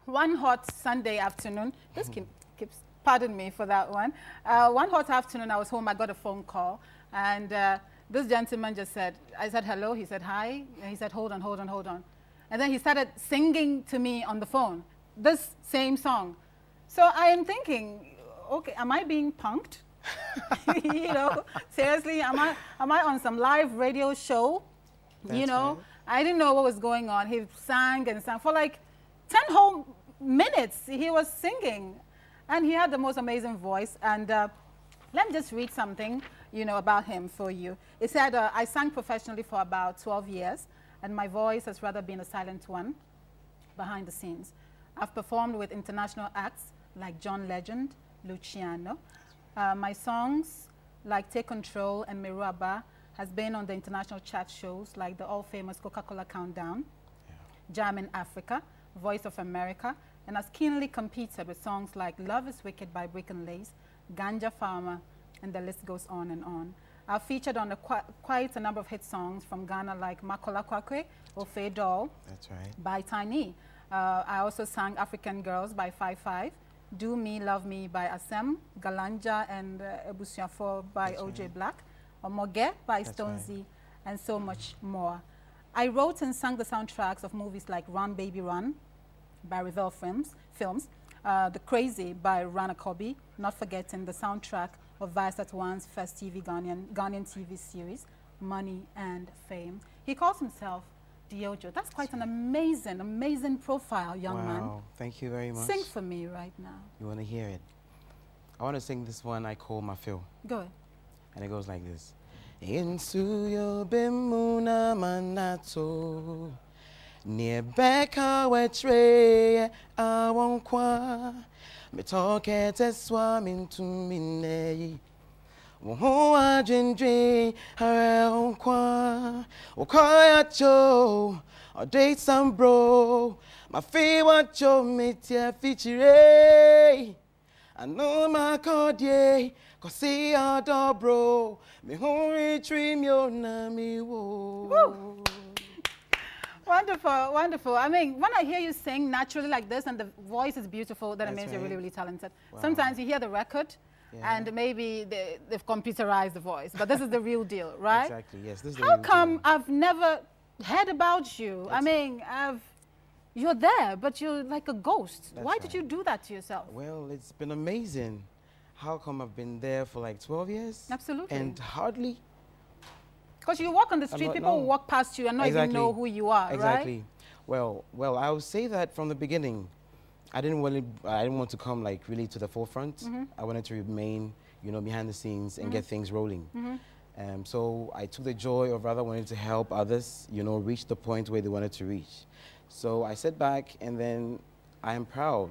one hot Sunday afternoon, keeps, pardon me for that one. One hot afternoon, I was home, I got a phone call, and this gentleman just said, I said hello, he said hi, and he said hold on, hold on, hold on. And then he started singing to me on the phone, this same song. So I am thinking, okay, am I being punked? You know, seriously, am I on some live radio show? That's you know, right. I didn't know what was going on. He sang and sang for like 10 whole minutes. He was singing, and he had the most amazing voice. And let me just read something, you know, about him for you. It said, I sang professionally for about 12 years, and my voice has rather been a silent one behind the scenes. I've performed with international acts like John Legend, Luciano. My songs like Take Control and Miruaba has been on the international chart shows like the all-famous Coca-Cola Countdown, Jam in Africa, Voice of America, and has keenly competed with songs like Love is Wicked by Brick and Lace, Ganja Farmer, and the list goes on and on. I've featured on quite a number of hit songs from Ghana like Makola Kwakwe, Ofe Doll, That's right. by Tiny. I also sang African Girls by 5-5, Do Me, Love Me by Asem, Galanja and Ebusiafo by That's OJ right. Black, Omoge by That's Stonesy, right. and so much more. I wrote and sang the soundtracks of movies like Run Baby Run by Revell Films, The Crazy by Rana Kobi, not forgetting the soundtrack of Viasat One's first Ghanaian TV series, Money and Fame. He calls himself Diojo. That's quite an amazing, amazing profile, young man. Wow, thank you very much. Sing for me right now. You want to hear it? I want to sing this one I call my fill. Go ahead. And it goes like this. Insuyo bimuna manato Near Becca wetre awonkwa Me toke te swam to mine Wo adwendwe hare onkwa Okoya cho or date some bro My fee what cho metia feature I know my code, yeah, cause see our dobro. Me hungry dream yo na me wo. Wonderful, wonderful. I mean, when I hear you sing naturally like this and the voice is beautiful, that That's means you're right. really, really talented. Wow. Sometimes you hear the record and maybe they've computerized the voice, but this is the real deal, right? Exactly, yes. This is the How real come deal. I've never heard about you? I mean, you're there, but you're like a ghost. That's Why did right. you do that to yourself? Well, it's been amazing. How come I've been there for like 12 years? Absolutely. And hardly. Because you walk on the street, not- people no. will walk past you and not even know who you are, Exactly. right? Well, I would say that from the beginning, I didn't want to come like really to the forefront. I wanted to remain, you know, behind the scenes and get things rolling. So I took the joy of rather wanting to help others, you know, reach the point where they wanted to reach. So I sat back and then I am proud,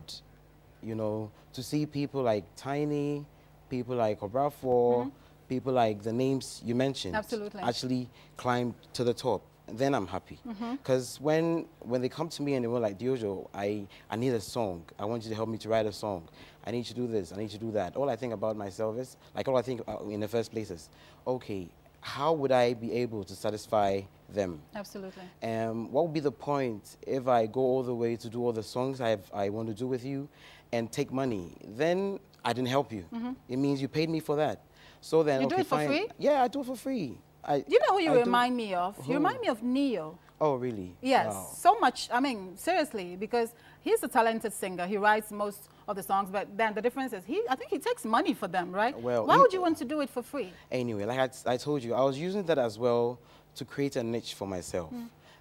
you know, to see people like Tiny, people like Obrafo, people like the names you mentioned Absolutely. actually climb to the top. Then I'm happy. Because when they come to me and they were like, Diojo, I need a song. I want you to help me to write a song. I need you to do this. I need you to do that. All I think about myself is, like all I think in the first place is, okay, how would I be able to satisfy them? Absolutely. What would be the point if I go all the way to do all the songs I want to do with you and take money? Then I didn't help you. It means you paid me for that. So then, You do okay, it for fine. free? Yeah, I do it for free. You know who you I do- remind me of? Who? You remind me of Neo. Oh, really? Yes, Wow. so much. I mean, seriously, because he's a talented singer. He writes most of the songs, but then the difference is I think he takes money for them, right? Well, why would you want to do it for free? Anyway, like I told you, I was using that as well to create a niche for myself.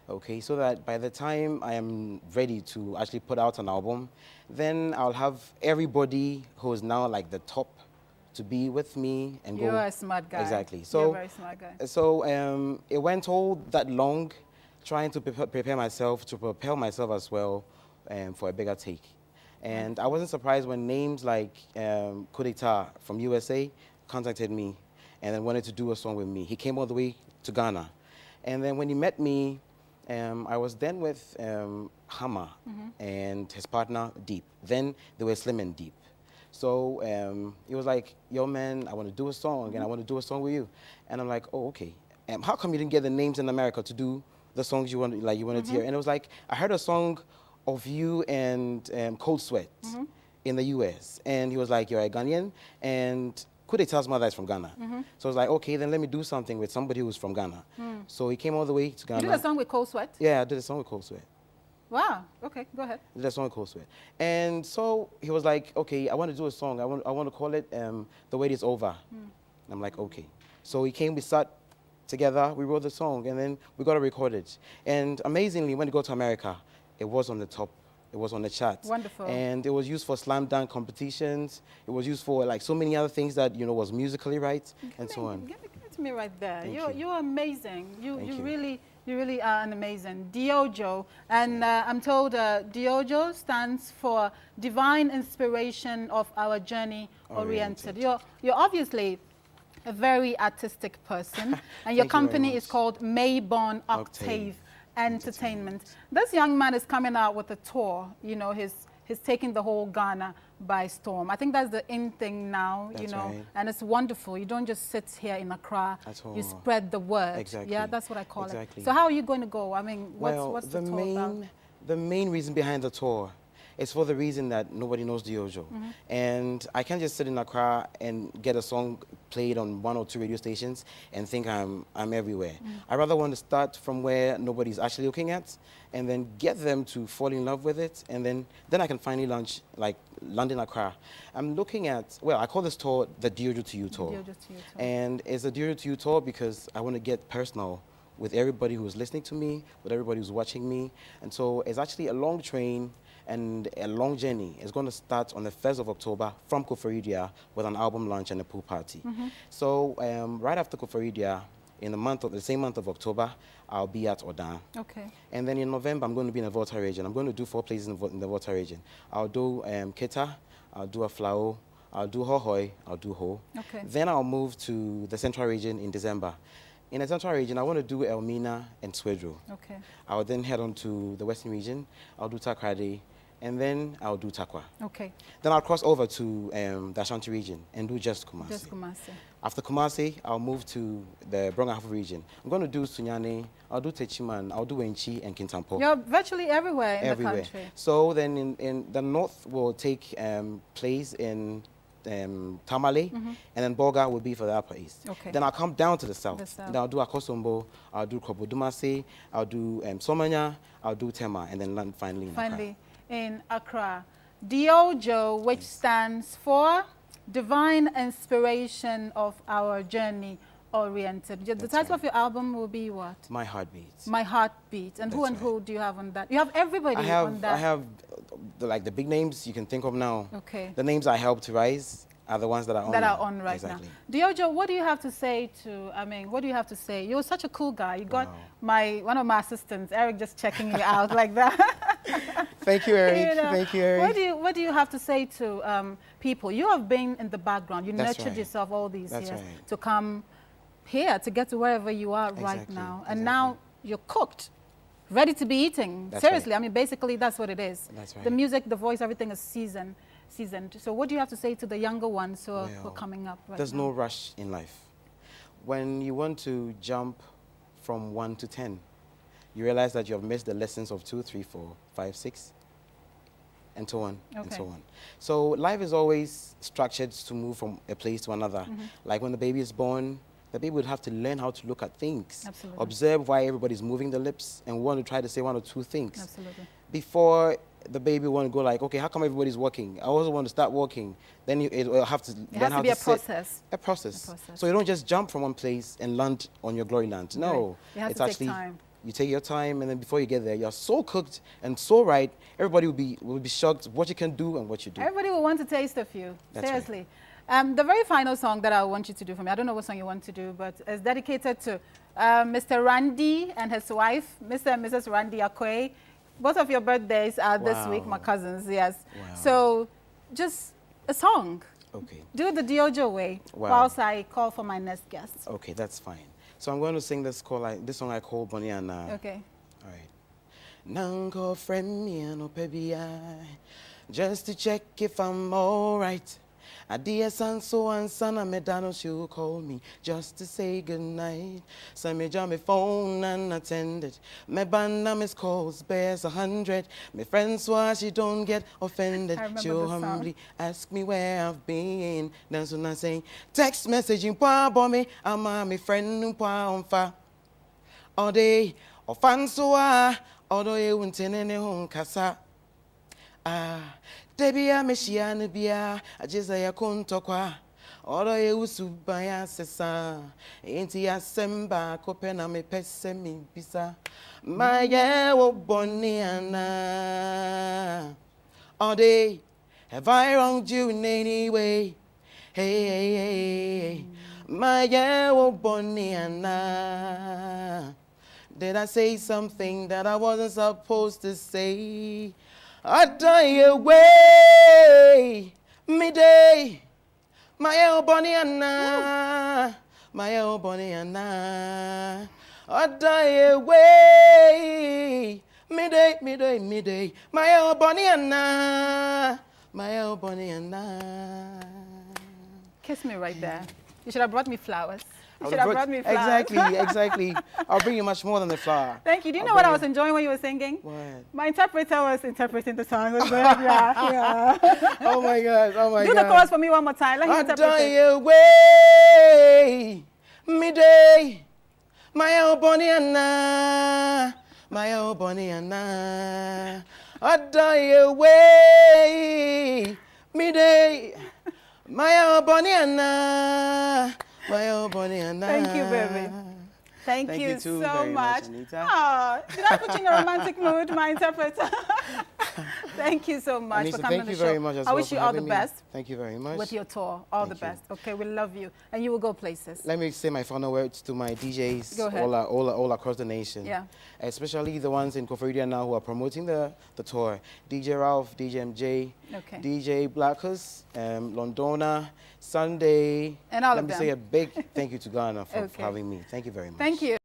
Okay, so that by the time I am ready to actually put out an album, then I'll have everybody who is now like the top to be with me and You're go. a smart guy. Exactly. You're So, a very smart guy. So it went all that long, trying to prepare myself to propel myself as well for a bigger take. And I wasn't surprised when names like Kudeta from USA contacted me and then wanted to do a song with me. He came all the way to Ghana. And then when he met me, I was then with Hammer and his partner, Deep. Then they were Slim and Deep. So he was like, yo, man, I want to do a song, and I want to do a song with you. And I'm like, oh, okay. How come you didn't get the names in America to do the songs you wanted to hear? And it was like, I heard a song of you and Cold Sweat in the US. And he was like, you're a Ghanaian, and Coup d'etat's mother is from Ghana. So I was like, okay, then let me do something with somebody who's from Ghana. So he came all the way to Ghana. You did a song with Cold Sweat? Yeah, I did a song with Cold Sweat. Wow. Okay, go ahead. I did a song with Cold Sweat. And so he was like, okay, I want to do a song. I want to call it The Wait Is Over. And I'm like, okay. So he came, we sat together, we wrote the song, and then we got to record it. And amazingly, when we got to America, it was on the top. It was on the chart. Wonderful. And it was used for slam dunk competitions. It was used for like so many other things that, you know, was musically right and so on. Give it to me right there. Thank you. You're amazing. You you. really are an amazing Diojo. And I'm told Diojo stands for Divine Inspiration of Our Journey Oriented. You're obviously a very artistic person, and your Thank you very company is much. called Mayborn Octave Entertainment. This young man is coming out with a tour. You know, he's taking the whole Ghana by storm. I think that's the in thing now, you That's know, right. and it's wonderful. You don't just sit here in Accra. At all. You spread the word. Exactly. Yeah, that's what I call Exactly. it. So how are you going to go? I mean, Well, what's the tour about? the main reason behind the tour is for the reason that nobody knows Diojo. And I can't just sit in Accra and get a song played on 1 or 2 radio stations and think I'm everywhere. I rather want to start from where nobody's actually looking at and then get them to fall in love with it, and then I can finally launch like London, Accra. I'm looking at, well, I call this tour the Diojo to You tour. Diojo to You tour. And it's a Diojo to You tour because I want to get personal with everybody who's listening to me, with everybody who's watching me. And so it's actually a long train and a long journey. It's going to start on the 1st of October from Koforidia with an album launch and a pool party. So right after Koforidia, in the same month of October, I'll be at Odan. Okay. And then in November, I'm going to be in the Volta region. I'm going to do 4 places in the Volta region. I'll do Keta, I'll do Aflao, I'll do Hohoi, I'll do Ho. Okay. Then I'll move to the Central region in December. In the Central region, I want to do Elmina and Swedru. Okay. I'll then head on to the Western region. I'll do Takrade, and then I'll do Takwa. Okay. Then I'll cross over to the Ashanti region and do just Kumasi. Just Kumasi. After Kumasi, I'll move to the Brongahafo region. I'm going to do Sunyani, I'll do Techiman, I'll do Enchi and Kintampo. You're virtually everywhere in the country. So then in the north will take place in Tamale, and then Boga will be for the Upper East. Okay. Then I'll come down to the south. The south. Then I'll do Akosombo, I'll do Krobodumase, I'll do Somanya, I'll do Tema, and then land finally in Accra. Finally, in Accra. Diojo, which stands for Divine Inspiration of Our Journey Oriented. The That's title right. of your album will be what? My Heartbeat. My Heartbeat. And That's who do you have on that? You have everybody on that. I have the big names you can think of now. Okay. The names I helped rise are the ones that are on. That now. are on right Exactly. now. Diojo, what do you have to say to, what do you have to say? You're such a cool guy. You got Wow. one of my assistants, Eric, just checking you out like that. Thank you, Eric. You know, Thank you, Eric. what do you have to say to people? You have been in the background. You That's nurtured right. yourself all these That's years right. to come here, to get to wherever you are right Exactly, now. And exactly. now you're cooked, ready to be eating. That's Seriously, right. I mean, basically, that's what it is. That's The right. music, the voice, everything is seasoned. So what do you have to say to the younger ones who are Well, coming up right There's now? no rush in life. When you want to jump from 1 to 10, you realize that you have missed the lessons of 2, 3, 4, 5, 6, and so on, and so Okay. on. So life is always structured to move from a place to another. Like when the baby is born, the baby would have to learn how to look at things, Absolutely. observe why everybody's moving the lips, and want to try to say 1 or 2 things. Absolutely. Before the baby want to go like, okay, how come everybody's walking? I also want to start walking. Then it will have to learn It has how to be a sit. process. A process. A process. So you don't just jump from one place and land on your glory land. No. Right. It has it's to take actually time. you take your time, and then before you get there, you're so cooked and so right. Everybody will be shocked what you can do and what you do. Everybody will want to taste of you. That's right. Seriously. The very final song that I want you to do for me, I don't know what song you want to do, but it's dedicated to Mr. Randy and his wife, Mr. and Mrs. Randy Akwe. Both of your birthdays are this week, my Wow. cousins, yes. Wow. So just a song. Okay. Do it the Diojo way, Wow. whilst I call for my next guest. Okay, that's fine. So I'm going to sing this song I call Boniana. Okay. All right. Nanko friend me no just to check if I'm all right. A dear son, so and son, and Medano, she will call me just to say goodnight. So me jam my phone and attended. Me band miss calls bears 100. My friends swear she don't get offended. I remember She'll the song. humbly ask me where I've been. That's when I say text messaging pa bomb I'm my friend pa on fa. All day, or fansoa, although you won't in any home casa. Ah, Debia Meshiana Bia, I just say a contokwa. Although you subaya sessa, ain't ya semba, copena me pessemi pisa. My yellow boniana. All day, have I wronged you in any way? Hey, hey, hey, my yellow boniana. Did I say something that I wasn't supposed to say? I die away, midday, my El Boniana, my El Boniana. I die away, midday, midday, midday, my El Boniana, my El Boniana. Kiss me right there. You should have brought me flowers. You I should would have brought me flowers. Exactly, exactly. I'll bring you much more than the flower. Thank you. Do you know I'll what I bring was enjoying when you were singing? What? My interpreter was interpreting the song. It was very, yeah. Oh my God, oh my Do God. the chorus for me one more time. Let him I interpret die it. away, midday, my old Boniana, my old Boniana. I die away, midday, my old Boniana, my old Boniana. Thank you, baby. Thank you too so very much, much. Anita. Oh, did I put you in a romantic mood, my interpreter? Thank you so much Anita, for coming on thank the you show. very much as I well wish for you all the having me. best Thank you very much. with your tour. All Thank the you. best. Okay, we love you. And you will go places. Let me say my final words to my DJs Go ahead. all across the nation. Yeah. Especially the ones in Koforidua now who are promoting the tour. DJ Ralph, DJ MJ, Okay. DJ Blackus, Londona, Sunday. And all Let of me them. say a big thank you to Ghana for Okay. having me. Thank you very much. Thank you.